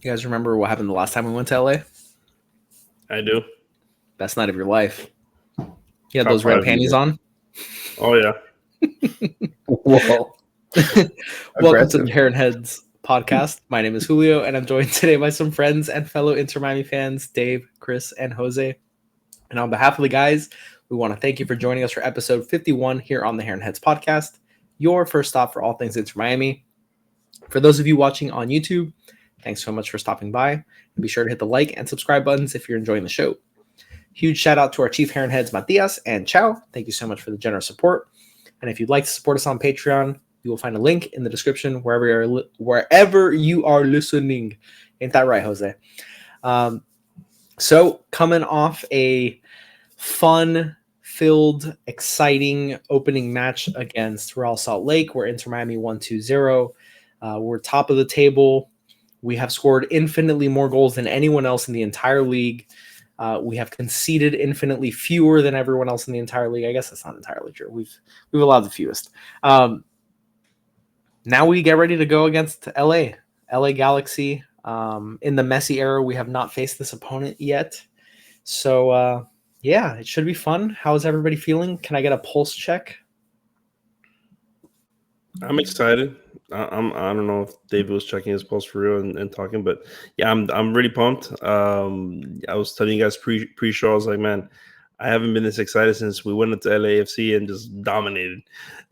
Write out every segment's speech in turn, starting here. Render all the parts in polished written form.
You guys remember what happened the last time we went to LA? I do. Best night of your life. You had Top those red five panties even. on. Oh yeah. Whoa, Welcome to the aggressive. Heron Heads podcast. My name is Julio, and I'm joined today by some friends and fellow Inter Miami fans, Dave, Chris, and Jose. And on behalf of the guys, we want to thank you for joining us for episode 51 here on the Heron Heads podcast, your first stop for all things Inter Miami. For those of you watching on YouTube, thanks so much for stopping by. And be sure to hit the like and subscribe buttons if you're enjoying the show. Huge shout out to our chief Heron Heads, Matias and Chow. Thank you so much for the generous support. And if you'd like to support us on Patreon, you will find a link in the description wherever you are listening. Ain't that right, Jose? So coming off a fun-filled, exciting opening match against Real Salt Lake, where Inter Miami won 2-0. We're top of the table. We have scored infinitely more goals than anyone else in the entire league. We have conceded infinitely fewer than everyone else in the entire league. I guess that's not entirely true. We've allowed the fewest. Now we get ready to go against LA Galaxy. In the Messi era, we have not faced this opponent yet. So, yeah, it should be fun. How is everybody feeling? Can I get a pulse check? I'm excited. I don't know if David was checking his pulse for real and talking, but yeah, I'm really pumped. I was telling you guys pre-show, I was like, man, I haven't been this excited since we went into LAFC and just dominated.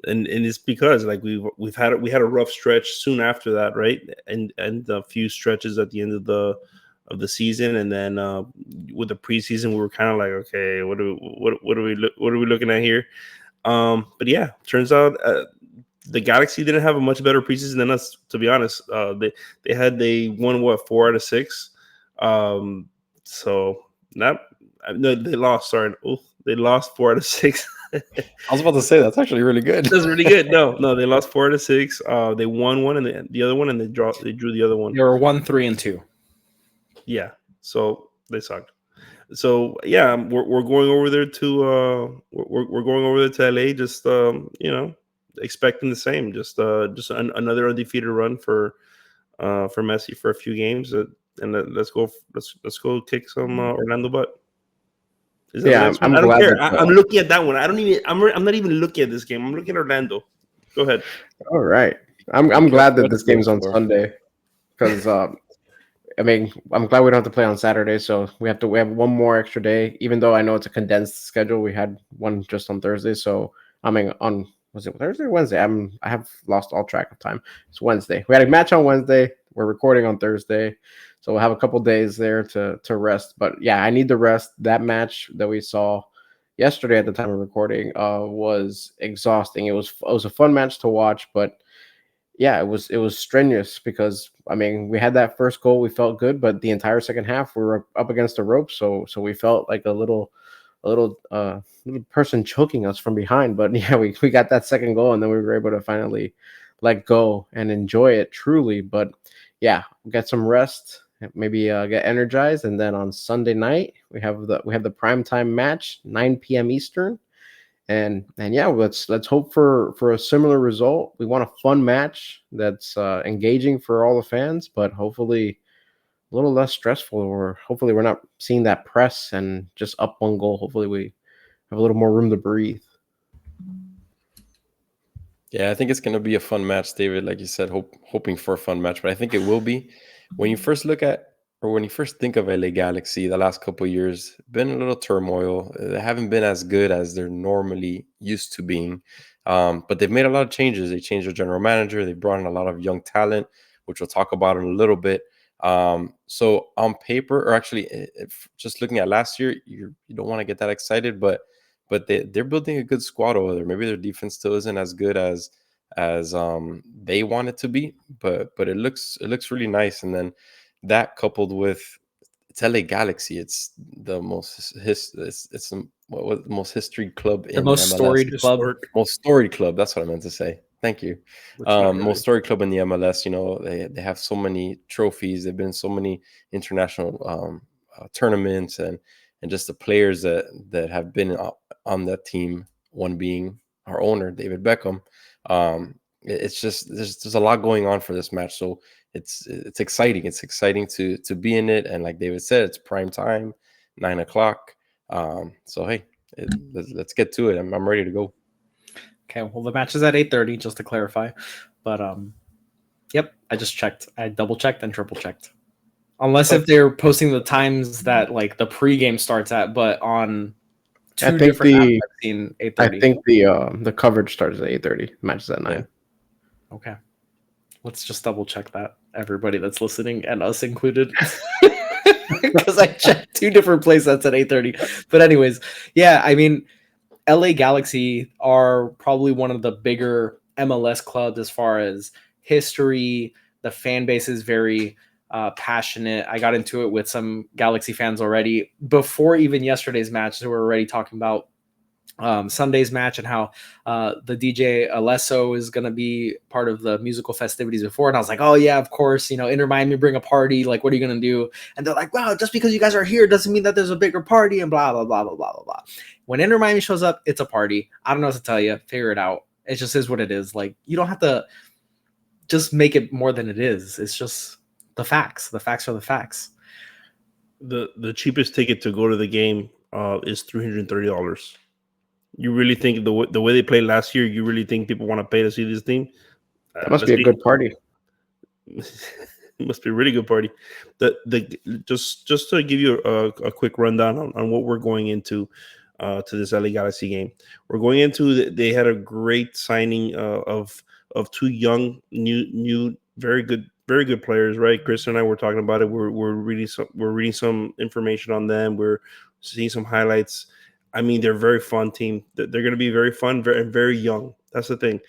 And it's because like we had a rough stretch soon after that, right? And a few stretches at the end of the season, and then with the preseason, we were kind of like, okay, what are we looking at here? But yeah, turns out the Galaxy didn't have a much better preseason than us, to be honest. They won what 4 out of 6. So not no, they lost. Sorry, they lost 4 out of 6. I was about to say that's actually really good. That's really good. No, they lost 4 out of 6. They won one and the other one, and they drew the other one. They were 1, 3, and 2. Yeah, so they sucked. So yeah, we're going over there to we're going over there to LA. Just expecting the same. Just another undefeated run for Messi for a few games. Let's go kick some Orlando butt. Is that the next one? I'm I don't glad care. that. I'm looking at that one. I'm not even looking at this game. I'm looking at Orlando. Go ahead. All right, I'm glad that this game's on Sunday because I mean I'm glad we don't have to play on Saturday, so we have one more extra day. Even though I know it's a condensed schedule, we had one just on Thursday. So I mean was it Thursday or Wednesday? I have lost all track of time. It's Wednesday. We had a match on Wednesday. We're recording on Thursday, so we'll have a couple days there to rest. But yeah, I need the rest. That match that we saw yesterday at the time of recording was exhausting. It was a fun match to watch, but yeah, it was strenuous because I mean we had that first goal, we felt good, but the entire second half we were up against the ropes, so we felt like a little person choking us from behind. But yeah, we got that second goal, and then we were able to finally let go and enjoy it truly. But yeah, get some rest, maybe get energized, and then on Sunday night we have the primetime match, 9 p.m. Eastern. And yeah, let's hope for a similar result. We want a fun match that's engaging for all the fans, but hopefully a little less stressful, or hopefully we're not seeing that press and just up one goal. Hopefully we have a little more room to breathe. Yeah, I think it's going to be a fun match, David. Like you said, hoping for a fun match, but I think it will be. When you first think of LA Galaxy, the last couple of years, been a little turmoil. They haven't been as good as they're normally used to being. But they've made a lot of changes. They changed their general manager. They brought in a lot of young talent, which we'll talk about in a little bit. So on paper, or actually, just looking at last year, you don't want to get that excited, but they're building a good squad over there. Maybe their defense still isn't as good as they want it to be, but it looks really nice. And then that coupled with it's LA Galaxy, it's the most it's the most history club in The most MLS. storied club. Most storied club. That's what I meant to say. Thank you. Most storied club in the MLS. You know, they have so many trophies. They've been in so many international tournaments, and just the players that have been on that team. One being our owner, David Beckham. It's just there's a lot going on for this match. So it's exciting. It's exciting to be in it, and like David said, it's prime time, 9:00. So hey, let's get to it. I'm ready to go. Okay, well the match is at 8:30, just to clarify, but yep, I just checked. I double checked and triple checked. Unless if they're posting the times that like the pregame starts at, but on two different apps I've seen 8:30. I think the coverage starts at 8:30. Match is at 9. Okay. Let's just double check that, everybody that's listening and us included. Because I checked two different places that's at 8:30. But anyways, yeah, I mean, LA Galaxy are probably one of the bigger MLS clubs as far as history. The fan base is very passionate. I got into it with some Galaxy fans already before even yesterday's match. So we're already talking about Sunday's match and how the DJ Alesso is going to be part of the musical festivities before. And I was like, oh yeah, of course, Inter Miami bring a party. Like, what are you going to do? And they're like, wow, just because you guys are here doesn't mean that there's a bigger party and blah, blah, blah, blah, blah, blah, blah. When Inter Miami shows up, it's a party. I don't know what to tell you. Figure it out. It just is what it is. Like, you don't have to just make it more than it is. It's just the facts. The facts are the facts. The cheapest ticket to go to the game is $330. You really think the way they played last year, you really think people want to pay to see this team? That must be a good party. It must be a really good party. Just to give you a quick rundown on what we're going into to this LA Galaxy game. We're going into they had a great signing of two young new very good players, right? Chris and I were talking about it. We're reading some information on them. We're seeing some highlights. I mean, they're a very fun team. They're going to be very fun, very young. That's the thing.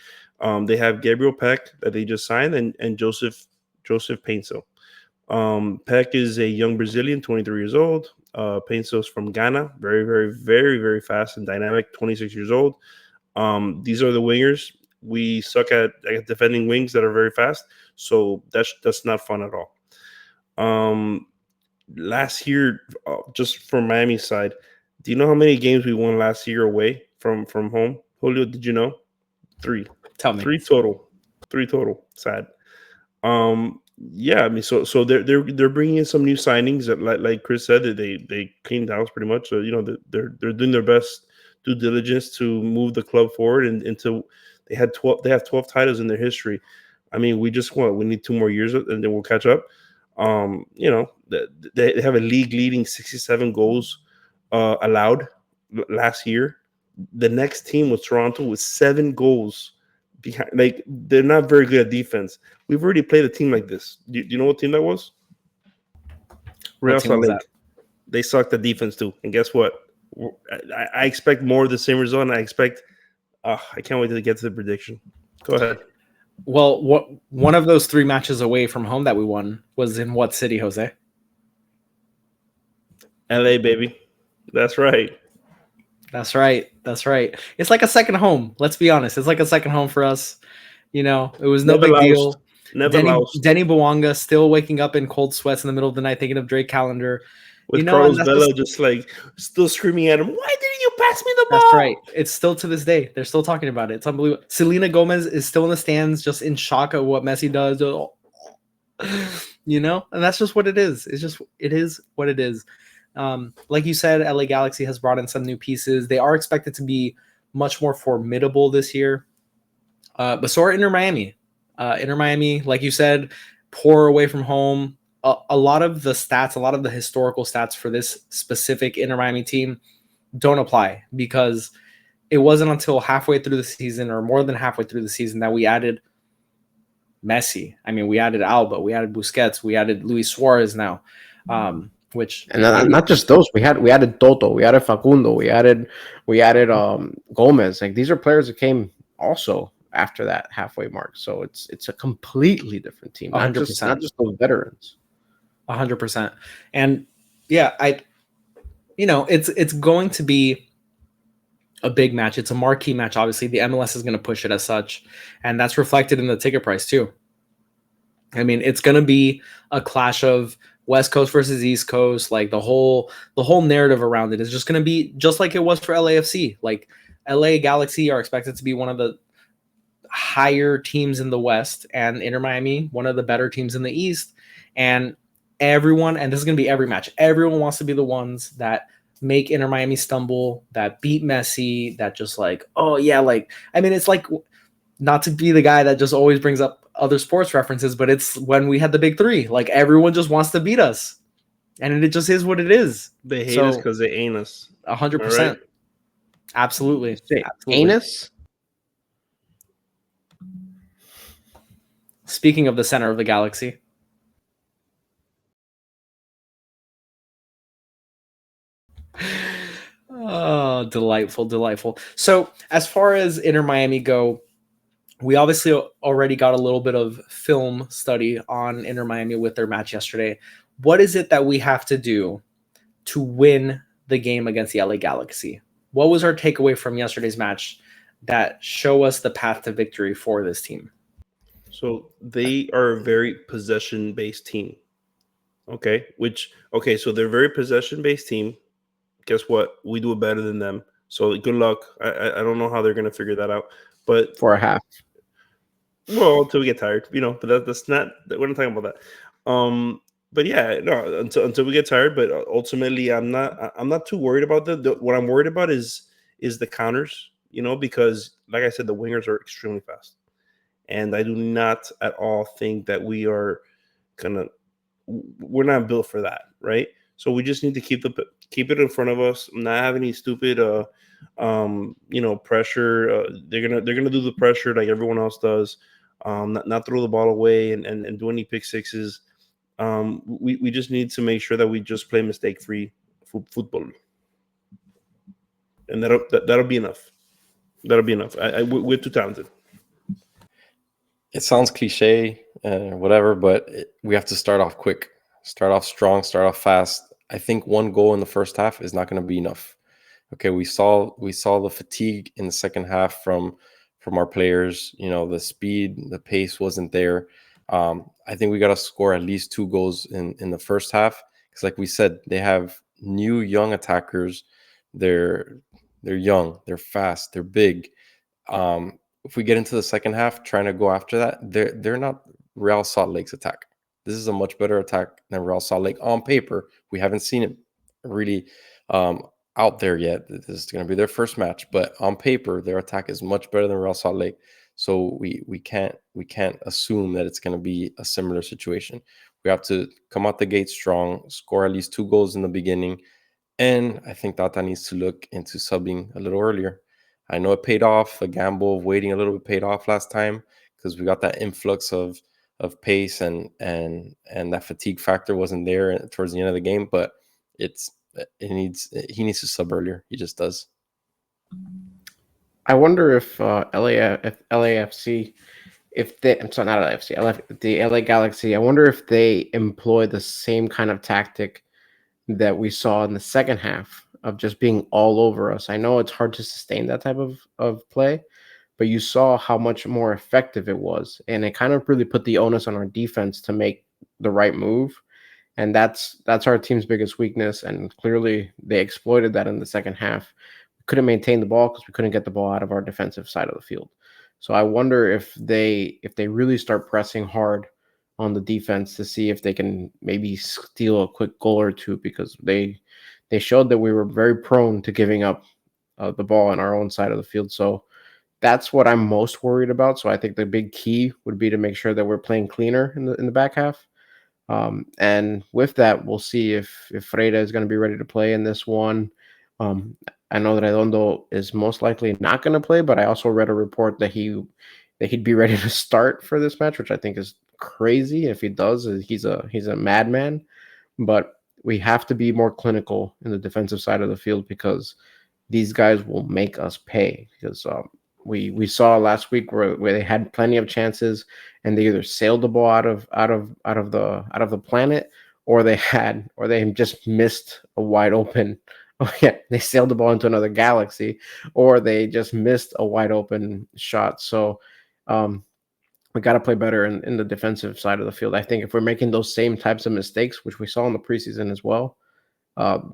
They have Gabriel Peck that they just signed and Joseph Painso. Peck is a young Brazilian, 23 years old. Painso's from Ghana, very, very, very, very fast and dynamic, 26 years old. These are the wingers. We suck at defending wings that are very fast, so that's not fun at all. Last year, just from Miami's side, do you know how many games we won last year away from home? Julio, did you know? 3. Tell me. 3 total. 3 total. Sad. Yeah, I mean, so they're bringing in some new signings that, like Chris said, they cleaned house pretty much. So they're doing their best due diligence to move the club forward and into they have 12 titles in their history. I mean, we need 2 more years and then we'll catch up. They have a league leading 67 goals allowed last year. The next team was Toronto with 7 goals behind. Like, they're not very good at defense. We've already played a team like this. Do you know what team that was? Real Salt Lake. They sucked at defense too. And guess what? I expect more of the same result. And I expect. I can't wait to get to the prediction. Go ahead. Well, one of those 3 matches away from home that we won was in what city, Jose? LA, baby. That's right. That's right. It's like a second home. Let's be honest. It's like a second home for us. It was no big deal. Denny Bouanga still waking up in cold sweats in the middle of the night thinking of Drake Callender. With Carlos Vela just like still screaming at him, why didn't you pass me the ball? That's right. It's still to this day. They're still talking about it. It's unbelievable. Selena Gomez is still in the stands just in shock at what Messi does. And that's just what it is. It is what it is. Like you said, LA Galaxy has brought in some new pieces. They are expected to be much more formidable this year. But so are Inter Miami. Inter Miami, like you said, poor away from home. A lot of the stats, a lot of the historical stats for this specific Inter Miami team don't apply because it wasn't until halfway through the season or more than halfway through the season that we added Messi. I mean, we added Alba, we added Busquets, we added Luis Suarez now. Not just those. We added Toto, we added Facundo, we added Gomez. Like, these are players that came also after that halfway mark. So it's a completely different team. 100%. Not just those veterans. 100%. And yeah, it's going to be a big match. It's a marquee match. Obviously, the MLS is going to push it as such, and that's reflected in the ticket price too. I mean, it's going to be a clash of West Coast versus East Coast. Like the whole narrative around it is just going to be just like it was for LAFC. Like LA Galaxy are expected to be one of the higher teams in the West, and Inter Miami, one of the better teams in the East. And everyone, and this is going to be every match, everyone wants to be the ones that make Inter Miami stumble, that beat Messi, that just like, oh yeah, like, I mean, it's like, not to be the guy that just always brings up other sports references, but it's when we had the big three, like everyone just wants to beat us. And it just is what it is. They hate us because they ain't us. 100%. Right? Absolutely. Absolutely. Anus? Speaking of the center of the galaxy. Oh, delightful, delightful. So as far as Inter Miami go, we obviously already got a little bit of film study on Inter Miami with their match yesterday. What is it that we have to do to win the game against the LA Galaxy? What was our takeaway from yesterday's match that show us the path to victory for this team? So they are a very possession-based team. Okay, so they're a very possession-based team. Guess what? We do it better than them. So good luck. I don't know how they're going to figure that out. But For a half. Well, until we get tired, but that's not, we're not talking about that. But yeah, no, until we get tired. But ultimately, I'm not too worried about that. What I'm worried about is the counters, because like I said, the wingers are extremely fast, and I do not at all think that we're not built for that, right? So we just need to keep it in front of us, not have any stupid pressure. They're gonna do the pressure like everyone else does. Not throw the ball away and do any pick sixes. We just need to make sure that we just play mistake-free football, and that'll be enough. That'll be enough. We're too talented. It sounds cliche, whatever, but we have to start off quick, start off strong, start off fast. I think one goal in the first half is not going to be enough. Okay, we saw the fatigue in the second half from our players. The speed, the pace wasn't there. I think we got to score at least 2 goals in the first half, because, like we said, they have new young attackers. They're young, they're fast, they're big. If we get into the second half trying to go after that, they're not Real Salt Lake's attack. This is a much better attack than Real Salt Lake on paper. We haven't seen it really out there yet. This is going to be their first match, but on paper, their attack is much better than Real Salt Lake. So we can't assume that it's going to be a similar situation. We have to come out the gate strong, score at least 2 goals in the beginning, and I think Tata needs to look into subbing a little earlier. I know it paid off. The gamble of waiting a little bit paid off last time, because we got that influx of pace and that fatigue factor wasn't there towards the end of the game. But he needs to sub earlier. He just does. I wonder if LAFC, I'm sorry, not LAFC, the LA Galaxy, I wonder if they employ the same kind of tactic that we saw in the second half of just being all over us. I know it's hard to sustain that type of play, but you saw how much more effective it was. And it kind of really put the onus on our defense to make the right move. And that's our team's biggest weakness. And clearly they exploited that in the second half. We couldn't maintain the ball because we couldn't get the ball out of our defensive side of the field. So I wonder if they really start pressing hard on the defense to see if they can maybe steal a quick goal or two, because they showed that we were very prone to giving up the ball on our own side of the field. So that's what I'm most worried about. So I think the big key would be to make sure that we're playing cleaner in the back half. And with that, we'll see if Freire is going to be ready to play in this one. I know that Redondo is most likely not going to play, but I also read a report that he'd be ready to start for this match, which I think is crazy. If he does, he's a madman. But we have to be more clinical in the defensive side of the field, because these guys will make us pay. Because we saw last week where they had plenty of chances and they either sailed the ball out of the planet, or they just missed a wide open. Oh yeah, they sailed the ball into another galaxy, or they just missed a wide open shot. So we got to play better in the defensive side of the field. I think if we're making those same types of mistakes, which we saw in the preseason as well,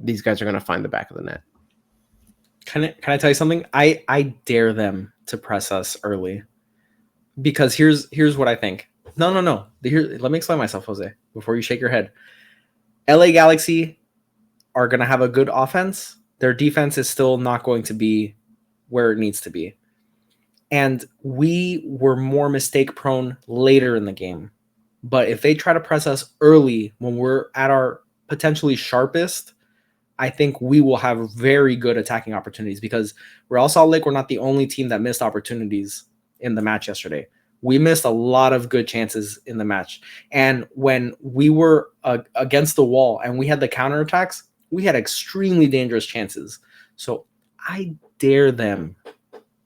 these guys are going to find the back of the net. Can I tell you something? I dare them to press us early. because here's what I think. No. Here, let me explain myself, Jose, before you shake your head. LA Galaxy are going to have a good offense. Their defense is still not going to be where it needs to be. And we were more mistake prone later in the game. But if they try to press us early when we're at our potentially sharpest, I think we will have very good attacking opportunities, because Real Salt Lake were not the only team that missed opportunities in the match yesterday. We missed a lot of good chances in the match. And when we were against the wall and we had the counterattacks, we had extremely dangerous chances. So I dare them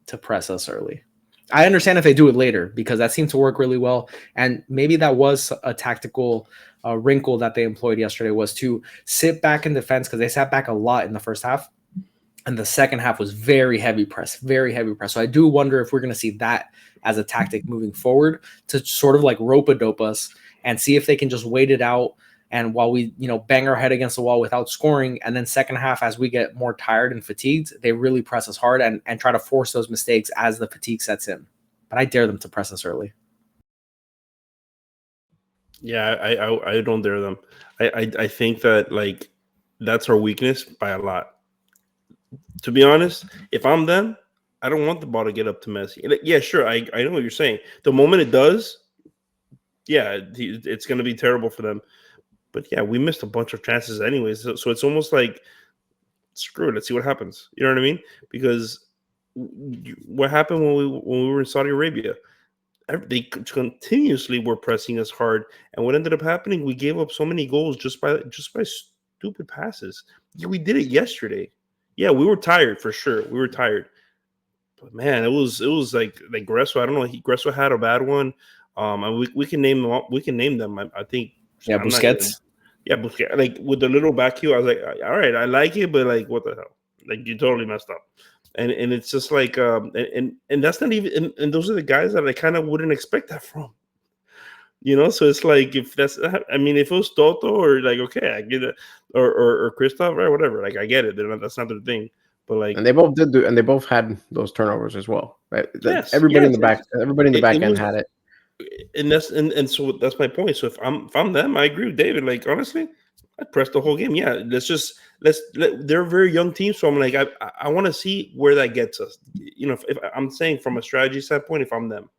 to press us early. I understand if they do it later, because that seemed to work really well. And maybe that was a tactical wrinkle that they employed yesterday, was to sit back in defense, because they sat back a lot in the first half. And the second half was very heavy press, very heavy press. So I do wonder if we're going to see that as a tactic moving forward, to sort of like rope-a-dope us and see if they can just wait it out. And while we, bang our head against the wall without scoring, and then second half, as we get more tired and fatigued, they really press us hard and try to force those mistakes as the fatigue sets in. But I dare them to press us early. Yeah, I don't dare them. I think that, like, that's our weakness by a lot. To be honest, if I'm them, I don't want the ball to get up to Messi. Yeah, sure, I know what you're saying. The moment it does, yeah, it's going to be terrible for them. But yeah, we missed a bunch of chances anyways. So it's almost like, screw it, let's see what happens. You know what I mean? Because what happened when we were in Saudi Arabia? They continuously were pressing us hard, and what ended up happening, we gave up so many goals just by stupid passes. Yeah, we did it yesterday. Yeah, we were tired for sure. We were tired, but man, it was like Gresso. I don't know. Gresso had a bad one. And we can name them. We can name them. I think. Yeah, Busquets. Busquets. Like with the little back heel, I was like, all right, I like it, but like, what the hell? Like, you totally messed up. And it's just like and that's not even, and those are the guys that I kind of wouldn't expect that from. So it's like, if that's, I mean, if it was Toto or like, okay, I get it, or Christoph, right, whatever, like, I get it. That's not their thing. But like, and they both did and they both had those turnovers as well, right? Yes, everybody in the back end had it. And that's and so that's my point. So if I'm them, I agree with David. Like, honestly, I'd press the whole game. Yeah, they're a very young team, so I'm like, I want to see where that gets us. If I'm saying from a strategy standpoint, if I'm them,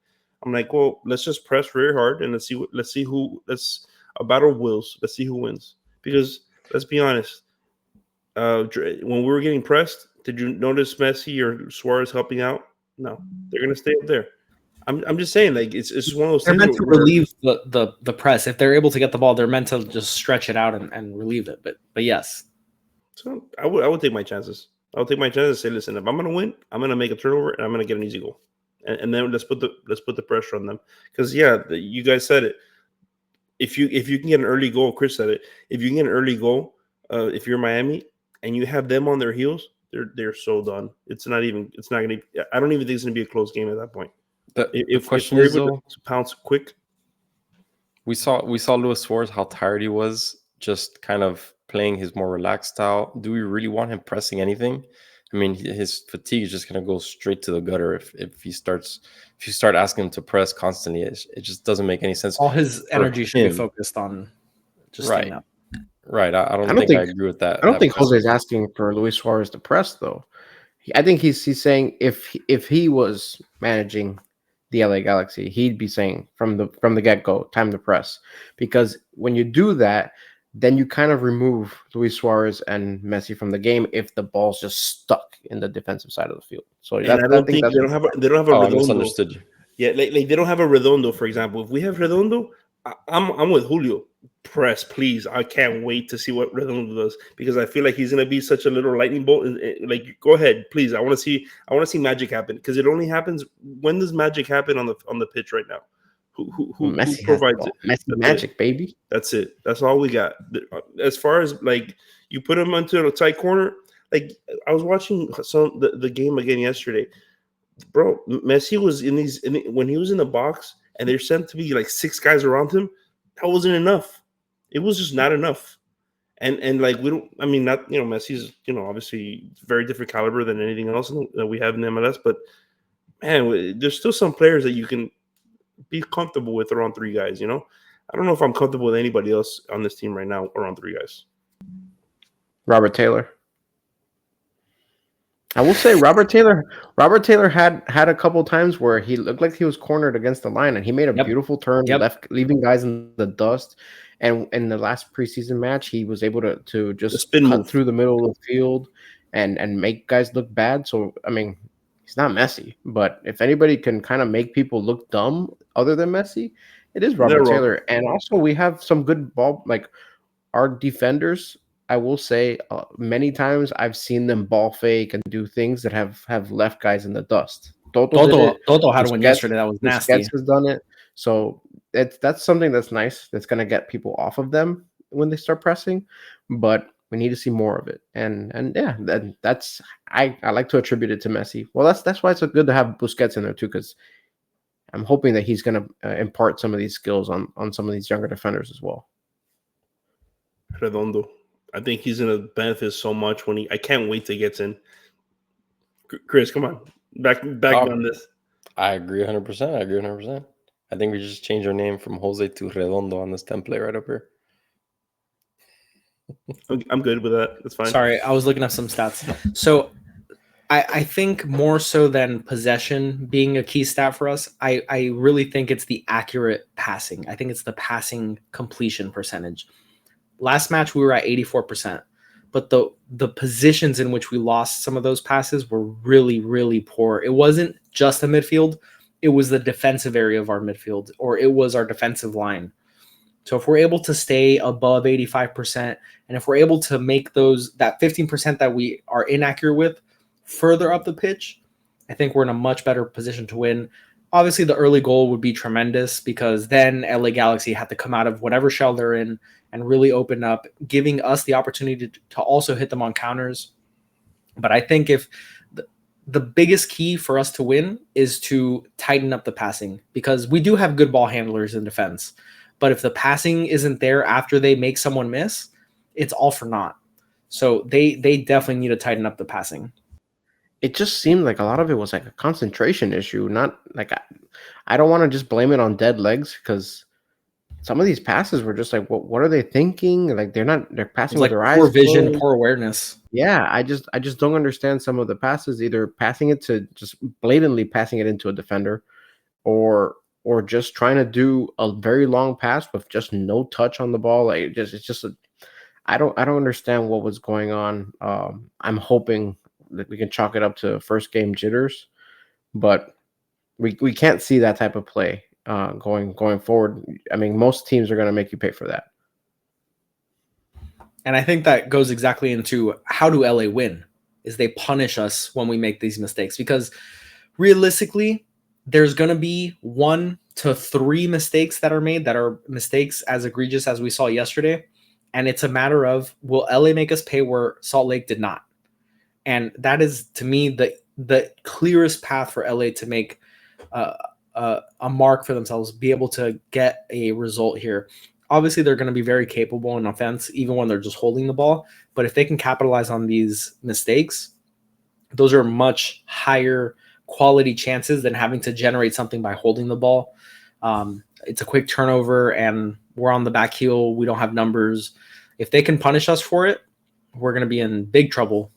I'm like, well, let's just press very hard and let's see a battle of wills. Let's see who wins. Because let's be honest, when we were getting pressed, did you notice Messi or Suarez helping out? No, they're gonna stay up there. I'm just saying, like, it's just one of those they're things. Meant to relieve the press. If they're able to get the ball, they're meant to just stretch it out and relieve it. But yes. So I would take my chances. I would take my chances and say, listen, if I'm gonna win, I'm gonna make a turnover and I'm gonna get an easy goal. And then let's put the pressure on them. Because you guys said it. If you can get an early goal, Chris said it. If you can get an early goal, if you're Miami and you have them on their heels, they're so done. It's not gonna. I don't even think it's gonna be a close game at that point. The question is, though, to pounce quick. We saw Luis Suarez, how tired he was, just kind of playing his more relaxed style. Do we really want him pressing anything? I mean, his fatigue is just going to go straight to the gutter if you start asking him to press constantly. It just doesn't make any sense. All his energy should be focused on just staying up. Right. I don't think I agree with that. I don't think Jose is asking for Luis Suarez to press, though. I think he's saying if he was managing the LA Galaxy, he'd be saying from the get-go, time to press. Because when you do that, then you kind of remove Luis Suarez and Messi from the game if the ball's just stuck in the defensive side of the field. So I don't think they don't have a Redondo. I misunderstood you. Yeah, like they don't have a Redondo, for example. If we have Redondo, I'm with Julio. Press, please. I can't wait to see what Redondo does, because I feel like he's gonna be such a little lightning bolt. Like, go ahead, please. I want to see magic happen, because it only happens when does magic happen on the pitch right now? Who provides it? Messi magic, baby. That's it. That's all we got. As far as, like, you put him into a tight corner. Like, I was watching the game again yesterday, bro. Messi was when he was in the box, and they're sent to be like 6 guys around him. That wasn't enough. It was just not enough. And like, we don't. I mean, not Messi's obviously very different caliber than anything else that we have in MLS. But man, there's still some players that you can be comfortable with around 3 guys. I don't know if I'm comfortable with anybody else on this team right now around 3 guys. Robert Taylor. I will say Robert Taylor had a couple times where he looked like he was cornered against the line, and he made a beautiful turn left, leaving guys in the dust. And in the last preseason match, he was able to just cut through the middle of the field and make guys look bad. So I mean, he's not Messi, but if anybody can kind of make people look dumb other than Messi, it is Robert Taylor. And also we have some good ball, like our defenders. I will say many times I've seen them ball fake and do things that have left guys in the dust. Toto had one yesterday that was nasty. Busquets has done it. So that's something that's nice. That's going to get people off of them when they start pressing. But we need to see more of it. And yeah, that's I like to attribute it to Messi. Well, that's why it's so good to have Busquets in there too, because I'm hoping that he's going to impart some of these skills on some of these younger defenders as well. Redondo. I think he's going to benefit so much when I can't wait till he gets in. Chris, come on. Back on this. I agree 100%. I think we just change our name from Jose to Redondo on this template right up here. I'm good with that. That's fine. Sorry, I was looking at some stats. So I think more so than possession being a key stat for us, I really think it's the accurate passing. I think it's the passing completion percentage. Last match, we were at 84%, but the positions in which we lost some of those passes were really, really poor. It wasn't just the midfield. It was the defensive area of our midfield, or it was our defensive line. So if we're able to stay above 85%, and if we're able to make that 15% that we are inaccurate with further up the pitch, I think we're in a much better position to win. Obviously, the early goal would be tremendous because then LA Galaxy had to come out of whatever shell they're in and really open up, giving us the opportunity to also hit them on counters. But I think if the biggest key for us to win is to tighten up the passing, because we do have good ball handlers in defense. But if the passing isn't there after they make someone miss, it's all for naught. So they definitely need to tighten up the passing. It just seemed like a lot of it was like a concentration issue. Not like I don't want to just blame it on dead legs, because some of these passes were just like, what are they thinking? Like they're passing with their eyes closed. Poor vision, closed. Poor awareness. Yeah, I just don't understand some of the passes. Either passing it to just blatantly passing it into a defender, or just trying to do a very long pass with just no touch on the ball. Like I don't understand what was going on. I'm hoping that we can chalk it up to first game jitters, but we can't see that type of play going forward. I mean, most teams are going to make you pay for that. And I think that goes exactly into how do LA win, is they punish us when we make these mistakes, because realistically, there's going to be 1 to 3 mistakes that are made that are mistakes as egregious as we saw yesterday. And it's a matter of, will LA make us pay where Salt Lake did not? And that is, to me, the clearest path for LA to make a mark for themselves, be able to get a result here. Obviously, they're going to be very capable in offense, even when they're just holding the ball. But if they can capitalize on these mistakes, those are much higher quality chances than having to generate something by holding the ball. It's a quick turnover, and we're on the back heel. We don't have numbers. If they can punish us for it, we're going to be in big trouble.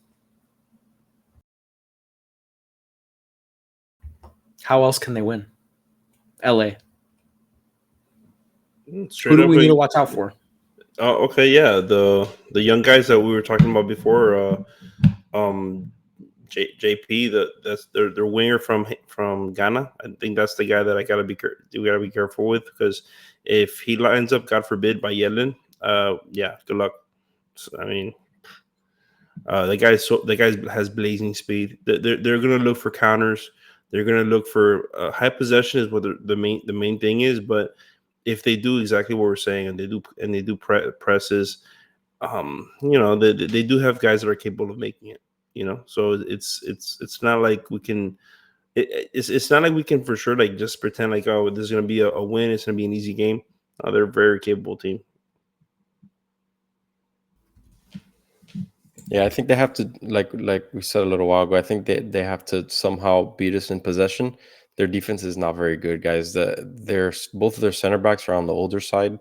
How else can they win? LA. Who do we need to watch out for? Okay, yeah, the young guys that we were talking about before, JP, that's their winger from Ghana. I think that's the guy that we gotta be careful with, because if he lines up, God forbid, by Yedlin, yeah, good luck. I mean, the guy has blazing speed. They're gonna look for counters. They're gonna look for high possession is what the main thing is, but if they do exactly what we're saying, and they do presses, they do have guys that are capable of making it. So it's not like we can. It's not like we can for sure like just pretend like, oh, there's gonna be a win. It's gonna be an easy game. They're a very capable team. Yeah, I think they have to, like we said a little while ago, I think they have to somehow beat us in possession their defense is not very good, guys. Both of their center backs are on the older side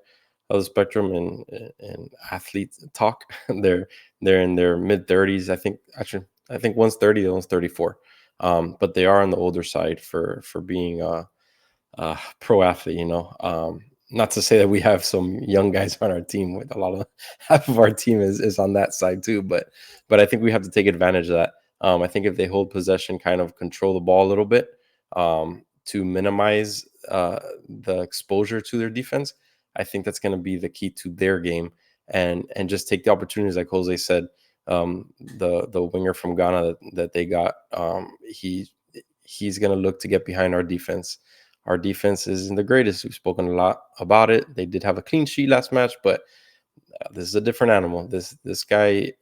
of the spectrum and athlete talk. they're in their mid 30s. I think one's 30, the one's 34. But they are on the older side for being pro athlete, you know. Not to say that we have some young guys on our team. With a lot of half of our team is on that side too, but I think we have to take advantage of that. I think if they hold possession, kind of control the ball a little bit, to minimize the exposure to their defense, I think that's going to be the key to their game, and just take the opportunities, like Jose said. The winger from Ghana that they got, he's going to look to get behind our defense. Our defense isn't the greatest. We've spoken a lot about it. They did have a clean sheet last match, but this is a different animal. This guy,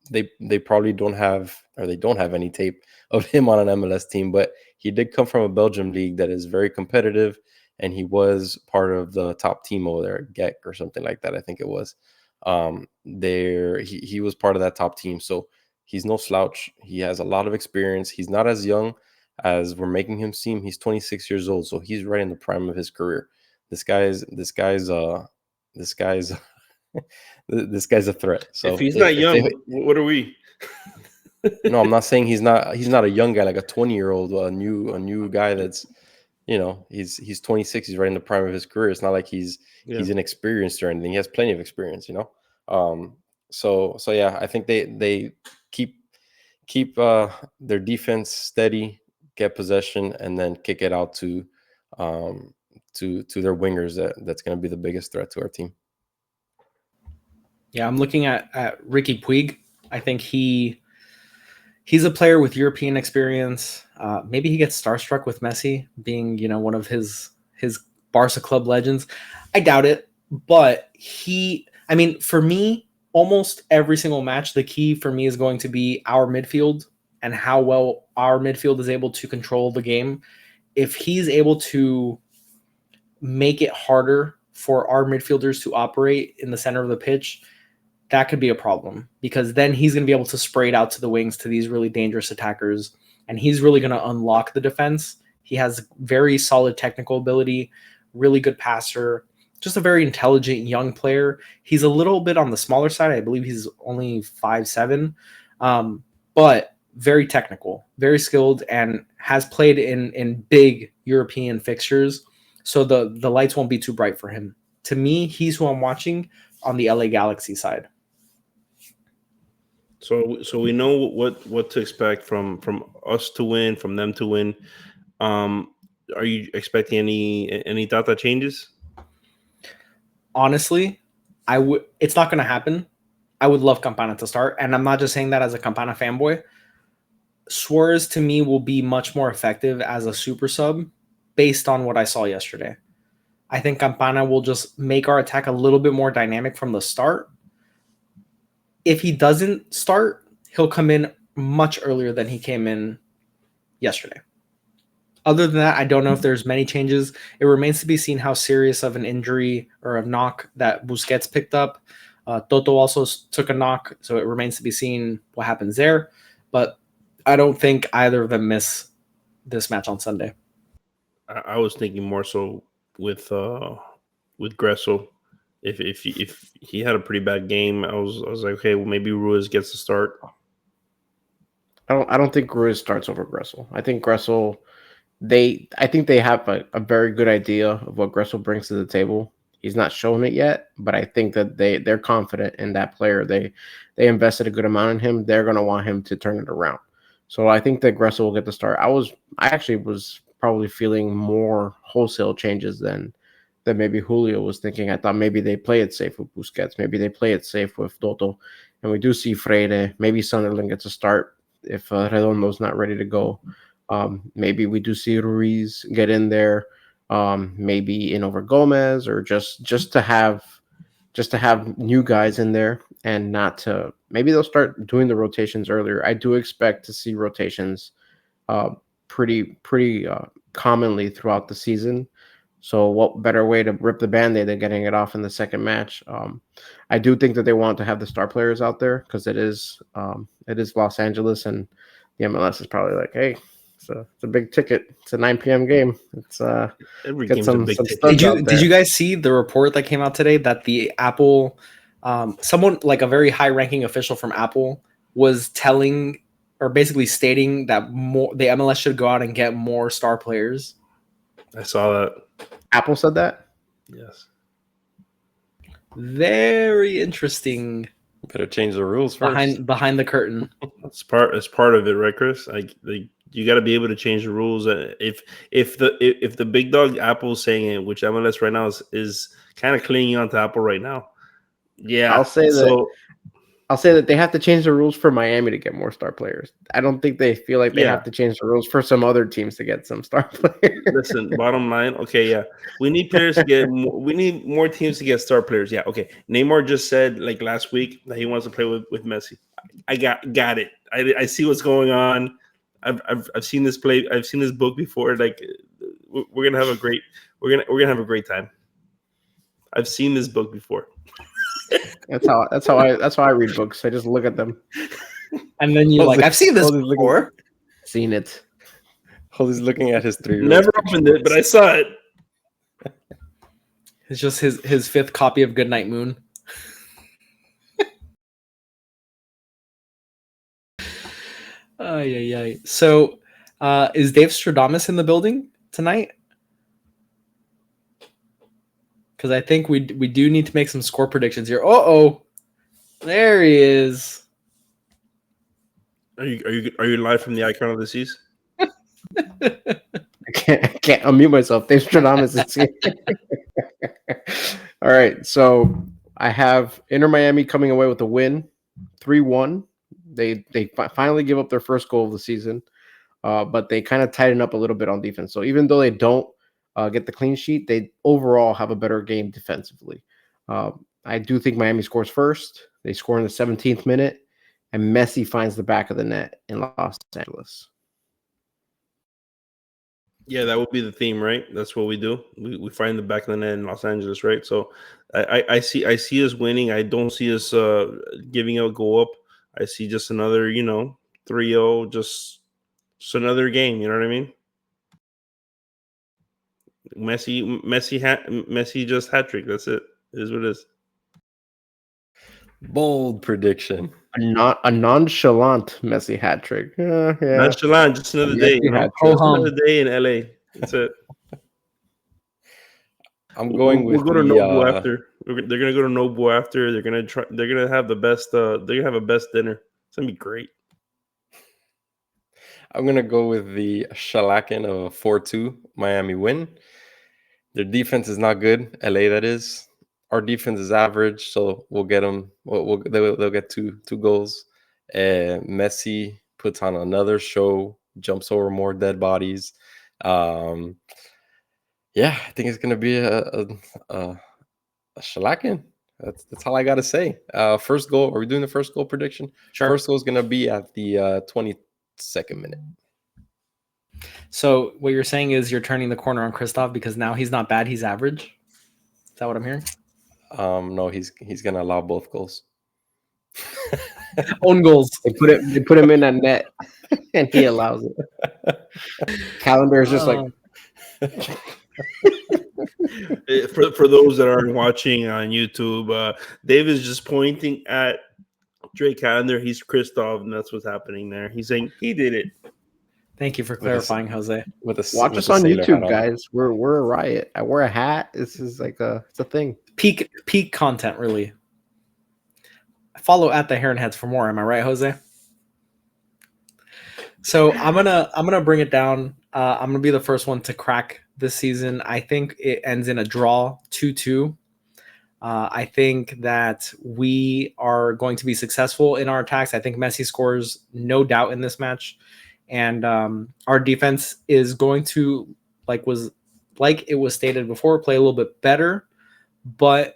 they probably don't have, or they don't have any tape of him on an MLS team, but he did come from a Belgium league that is very competitive, and he was part of the top team over there, Gek or something like that. I think it was. He was part of that top team, so he's no slouch. He has a lot of experience. He's not as young as we're making him seem. He's 26 years old, so he's right in the prime of his career. This guy's this guy's a threat. So if he's not young, what are we? No, I'm not saying he's not a young guy, like a 20-year-old, a new guy that's, you know, he's 26. He's right in the prime of his career. It's not like he's inexperienced or anything. He has plenty of experience, you know. So yeah, I think they keep their defense steady, get possession, and then kick it out to their wingers. That's going to be the biggest threat to our team. Yeah, I'm looking at Ricky Puig. I think he's a player with European experience. Maybe he gets starstruck with Messi being, you know, one of his Barca club legends. I doubt it, but for me, almost every single match, the key for me is going to be our midfield and how well our midfield is able to control the game. If he's able to make it harder for our midfielders to operate in the center of the pitch, that could be a problem, because then he's going to be able to spray it out to the wings to these really dangerous attackers, and he's really going to unlock the defense. He has very solid technical ability, really good passer, just a very intelligent young player. He's a little bit on the smaller side. I believe he's only 5'7", but very technical, very skilled, and has played in big European fixtures. So the lights won't be too bright for him. To me, he's who I'm watching on the LA Galaxy side. So we know what to expect from us to win, from them to win. Are you expecting any Tata changes? Honestly, it's not going to happen. I would love Campana to start, and I'm not just saying that as a Campana fanboy. Suarez to me will be much more effective as a super sub based on what I saw yesterday. I think Campana will just make our attack a little bit more dynamic from the start. If he doesn't start, he'll come in much earlier than he came in yesterday. Other than that, I don't know if there's many changes. It remains to be seen how serious of an injury or a knock that Busquets picked up. Toto also took a knock, so it remains to be seen what happens there. But I don't think either of them miss this match on Sunday. I was thinking more so with Gressel. If he had a pretty bad game, I was like, okay, well, maybe Ruiz gets the start. I don't think Ruiz starts over Gressel. I think Gressel, I think they have a very good idea of what Gressel brings to the table. He's not shown it yet, but I think that they're confident in that player. They invested a good amount in him. They're going to want him to turn it around. So I think that Gressel will get the start. I actually was probably feeling more wholesale changes than maybe Julio was thinking. I thought maybe they play it safe with Busquets. Maybe they play it safe with Toto. And we do see Freire. Maybe Sunderland gets a start if Redondo's not ready to go. Maybe we do see Ruiz get in there. Maybe in over Gomez, or just to have new guys in there, and not to, maybe they'll start doing the rotations earlier. I do expect to see rotations pretty commonly throughout the season. So what better way to rip the Band-Aid than getting it off in the second match? I do think that they want to have the star players out there, because it is Los Angeles, and the MLS is probably like, hey, it's a big ticket. It's a 9 p.m. game. It's Every get game's some a big ticket. studs out Did there. you guys see the report that came out today that the Apple, someone like a very high-ranking official from Apple was telling or basically stating that the MLS should go out and get more star players? I saw that. Apple said that? Yes. Very interesting. Better change the rules first. Behind the curtain. It's part of it, right, Chris? Like you got to be able to change the rules. If the big dog Apple is saying it, which MLS right now is kind of clinging on to Apple right now. Yeah, I'll say that they have to change the rules for Miami to get more star players. I don't think they feel like they have to change the rules for some other teams to get some star players. Listen, bottom line, okay, yeah, we need players to get. We need more teams to get star players. Yeah, okay. Neymar just said like last week that he wants to play with Messi. I got it. I see what's going on. I've seen this play. I've seen this book before. Like we're gonna have a great time. I've seen this book before. That's how I read books. I just look at them. And then you're like, I've seen this before. Seen it. He's looking at his 3-year-old. Never opened it, but I saw it. It's just his fifth copy of Goodnight Moon. So, is Davestradamus in the building tonight? Because I think we do need to make some score predictions here. There he is. Are you live from the Icon of the Seas? I can't unmute myself. Davestradamus is here. All right, so I have Inter Miami coming away with a win, 3-1. They finally give up their first goal of the season, but they kind of tighten up a little bit on defense. So even though they don't get the clean sheet, they overall have a better game defensively. I do think Miami scores first. They score in the 17th minute, and Messi finds the back of the net in Los Angeles. Yeah, that would be the theme, right? That's what we do. We find the back of the net in Los Angeles, right? So I see us winning. I don't see us giving a go up. I see just another, 3-0, just another game. You know what I mean? Messi just hat trick. That's it. It is what it is. Bold prediction. A nonchalant Messi hat trick. Yeah. Nonchalant, just another day. Just another day in LA. That's it. I'm going with. We'll go to Nobu after. They're gonna go to Nobu after. They're gonna try. They're gonna have the best. They're gonna have a best dinner. It's gonna be great. I'm gonna go with the shellacking of a 4-2 Miami win. Their defense is not good. LA, that is. Our defense is average, so we'll get them. They'll get two goals. Messi puts on another show, jumps over more dead bodies. I think it's gonna be a shellacking. That's all I gotta say. First goal. Are we doing the first goal prediction? Sure. First goal is gonna be at the 22nd minute. So what you're saying is you're turning the corner on Christoph because now he's not bad, he's average. Is that what I'm hearing? No, he's gonna allow both goals. Own goals. They put him in that net, and he allows it. Calendar is just like. For those that aren't watching on YouTube, Dave is just pointing at Drake Calendar. He's Christoph, and that's what's happening there. He's saying he did it. Watch us on YouTube, guys. We're a riot. I wear a hat. This is like it's a thing. Peak content, really. Follow at the Heron Heads for more. Am I right, Jose? So I'm gonna bring it down. I'm gonna be the first one to crack this season. I think it ends in a draw, 2-2. I think that we are going to be successful in our attacks. I think Messi scores, no doubt, in this match. And our defense is going to, like it was stated before, play a little bit better. But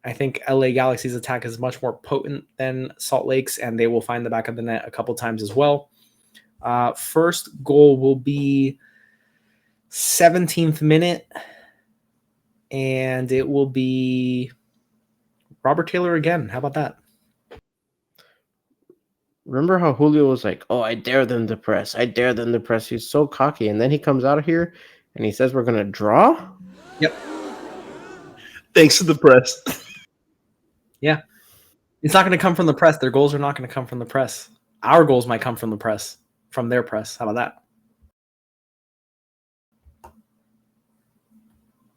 I think LA Galaxy's attack is much more potent than Salt Lake's, and they will find the back of the net a couple times as well. First goal will be 17th minute, and it will be Robert Taylor again. How about that? Remember how Julio was like, "Oh, I dare them to press. I dare them to press." He's so cocky, and then he comes out of here and he says we're gonna draw. Yep. Thanks to the press. Yeah. It's not going to come from the press. Their goals are not going to come from the press. Our goals might come from the press, from their press. How about that?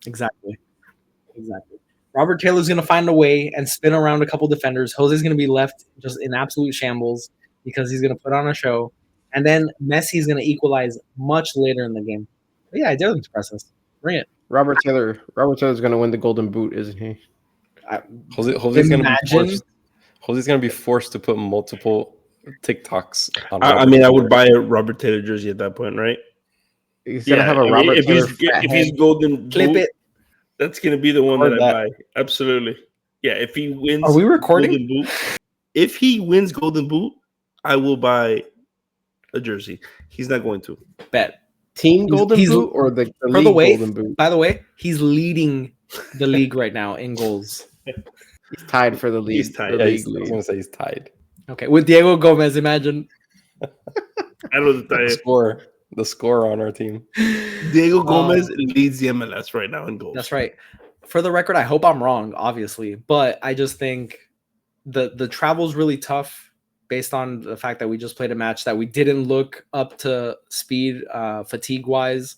Exactly. Robert Taylor's going to find a way and spin around a couple defenders. Jose's going to be left just in absolute shambles because he's going to put on a show. And then Messi's going to equalize much later in the game. But yeah, I dare them to press us. Bring it. Robert Taylor's going to win the Golden Boot, isn't he? Jose's going to be forced to put multiple TikToks on. I mean, I would buy a Robert Taylor jersey at that point, right? He's gonna have a Robert Taylor. If he's Golden Clip Boot, it. that's gonna be the one that I buy. Absolutely. Yeah, if he wins, are we recording? Golden Boot, if he wins Golden Boot, I will buy a jersey. He's not going to. Bet. Team Golden Boot or the league Golden Boot? By the way, he's leading the league right now in goals. He's tied for the league. He's tied. Yeah, I was going to say he's tied. Okay, with Diego Gomez, imagine. I don't know the score on our team. Diego Gomez leads the MLS right now in goals. That's right. For the record, I hope I'm wrong, obviously, but I just think the travel's really tough based on the fact that we just played a match that we didn't look up to speed, fatigue-wise,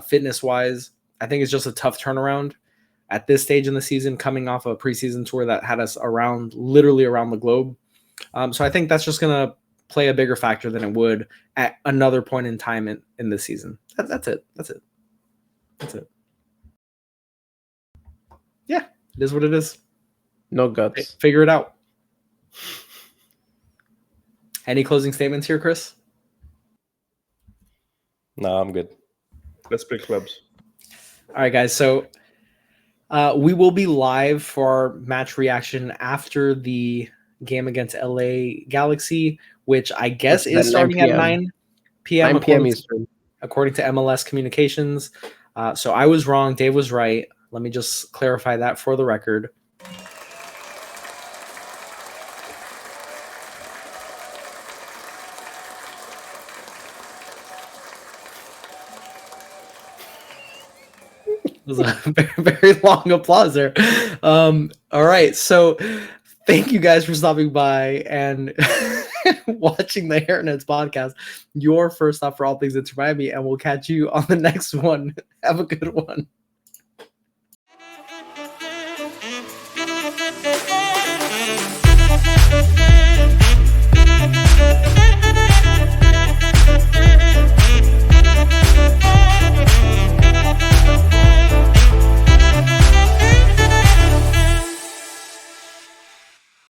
fitness-wise. I think it's just a tough turnaround at this stage in the season, coming off a preseason tour that had us literally around the globe. So I think that's just going to play a bigger factor than it would at another point in time in this season. That's it. Yeah, it is what it is. No guts. Figure it out. Any closing statements here, Chris? No, I'm good. Let's pick clubs. All right, guys. So we will be live for our match reaction after the game against LA Galaxy, which I guess is starting at 9 p.m. 9 p.m. Eastern. According to MLS Communications. So I was wrong. Dave was right. Let me just clarify that for the record. It was a very, very long applause there. All right. So thank you guys for stopping by and watching the Heron Heads podcast, your first stop for all things Inter Miami, and we'll catch you on the next one. Have a good one.